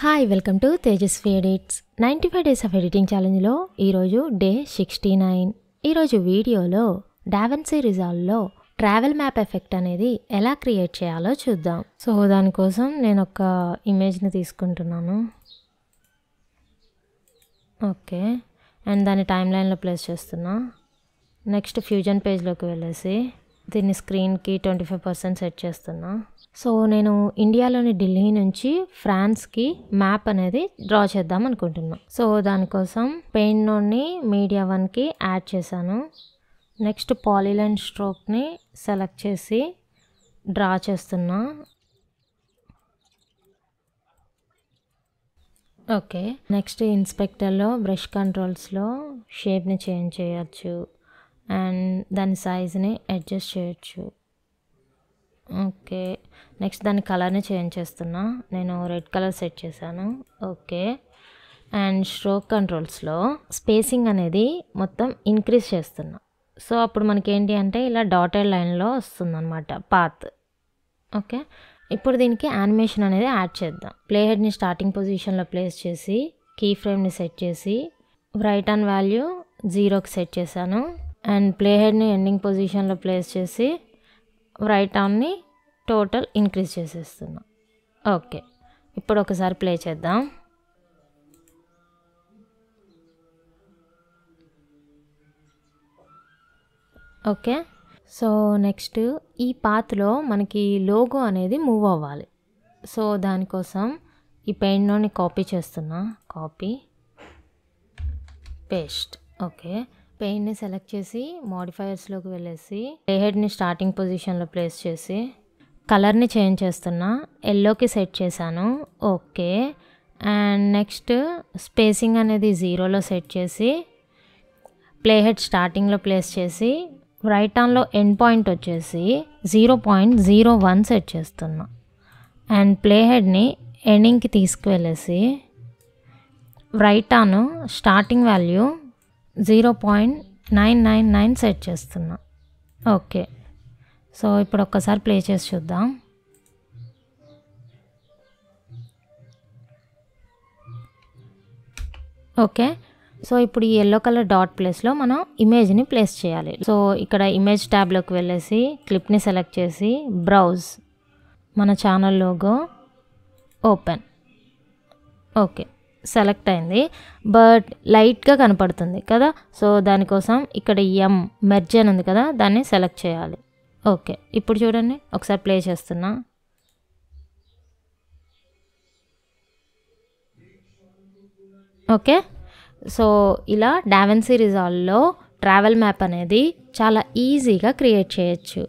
Hi welcome to Tejaswi Edits 95 days of editing ఛాలెంజ్లో ఈరోజు day 69. ఈరోజు వీడియోలో డావిన్సీ రిజాల్వ్లో ట్రావెల్ మ్యాప్ ఎఫెక్ట్ అనేది ఎలా క్రియేట్ చేయాలో చూద్దాం. సో దానికోసం నేను ఒక ఇమేజ్ని తీసుకుంటున్నాను. ఓకే, అండ్ దాన్ని టైమ్ లైన్లో ప్లేస్ చేస్తున్నా. నెక్స్ట్ ఫ్యూజన్ పేజ్లోకి వెళ్ళేసి దీన్ని స్క్రీన్కి 25% సెట్ చేస్తున్నా. సో నేను ఇండియాలోని ఢిల్లీ నుంచి ఫ్రాన్స్కి మ్యాప్ అనేది డ్రా చేద్దాం అనుకుంటున్నా. సో దానికోసం పెయింట్ నోడ్ని మీడియా 1కి యాడ్ చేశాను. నెక్స్ట్ పాలీలైన్ స్ట్రోక్ని సెలెక్ట్ చేసి డ్రా చేస్తున్నా. ఓకే, నెక్స్ట్ ఇన్స్పెక్టర్లో బ్రష్ కంట్రోల్స్లో షేప్ని చేంజ్ చేయొచ్చు అండ్ దాని సైజ్ని అడ్జస్ట్ చేయొచ్చు. ఓకే, నెక్స్ట్ దాని కలర్ని చేంజ్ చేస్తున్నా. నేను రెడ్ కలర్ సెట్ చేశాను. ఓకే, అండ్ స్ట్రోక్ కంట్రోల్స్లో స్పేసింగ్ అనేది మొత్తం ఇంక్రీజ్ చేస్తున్నా. సో అప్పుడు మనకి ఏంటి అంటే ఇలా డాటెడ్ లైన్లో వస్తుందన్నమాట పాత్. ఓకే, ఇప్పుడు దీనికి యానిమేషన్ అనేది యాడ్ చేద్దాం. ప్లే హెడ్ని స్టార్టింగ్ పొజిషన్లో ప్లేస్ చేసి కీ ఫ్రేమ్ని సెట్ చేసి రైట్ ఆన్ వాల్యూ 0కి సెట్ చేశాను. అండ్ ప్లే హెడ్ని ఎండింగ్ పొజిషన్లో ప్లేస్ చేసి రైట్ ఆన్ని టోటల్ ఇంక్రీజ్ చేసేస్తున్నా. ఓకే, ఇప్పుడు ఒకసారి ప్లే చేద్దాం. ఓకే, సో నెక్స్ట్ ఈ పాత్లో మనకి లోగో అనేది మూవ్ అవ్వాలి. సో దానికోసం ఈ పెయింట్ నోడ్ని కాపీ చేస్తున్నా. Copy paste. ఓకే, పెయింట్ని సెలెక్ట్ చేసి మోడిఫైయర్స్లోకి వెళ్ళేసి ప్లే హెడ్ని స్టార్టింగ్ పొజిషన్లో ప్లేస్ చేసి కలర్ని చేంజ్ చేస్తున్నా. ఎల్లోకి సెట్ చేశాను. ఓకే, అండ్ నెక్స్ట్ స్పేసింగ్ అనేది 0లో సెట్ చేసి ప్లే హెడ్ స్టార్టింగ్లో ప్లేస్ చేసి రైట్ ఆన్లో ఎండ్ పాయింట్ వచ్చేసి 0.01 సెట్ చేస్తున్నా. అండ్ ప్లే హెడ్ని ఎండింగ్కి తీసుకువెళ్ళేసి right on starting value 0.999 set చేస్తున్నా. ఓకే, సో ఇప్పుడు ఒక్కసారి ప్లే చేసి చూద్దాం. ఓకే, సో ఇప్పుడు ఈ ఎల్లో కలర్ డాట్ ప్లేస్లో మనం ఇమేజ్ని ప్లేస్ చేయాలి. సో ఇక్కడ ఇమేజ్ ట్యాబ్లోకి వెళ్ళేసి క్లిప్ని సెలెక్ట్ చేసి బ్రౌజ్, మన channel logo open. Okay, select అయింది బట్ లైట్గా కనపడుతుంది కదా. సో దానికోసం ఇక్కడ మెర్జ్ అని ఉంది కదా, దాన్ని సెలెక్ట్ చేయాలి. ఓకే, ఇప్పుడు చూడండి, ఒకసారి ప్లే చేస్తున్నా. ఓకే, సో ఇలా డావిన్సీ రిజాల్వ్లో ట్రావెల్ మ్యాప్ అనేది చాలా ఈజీగా క్రియేట్ చేయొచ్చు.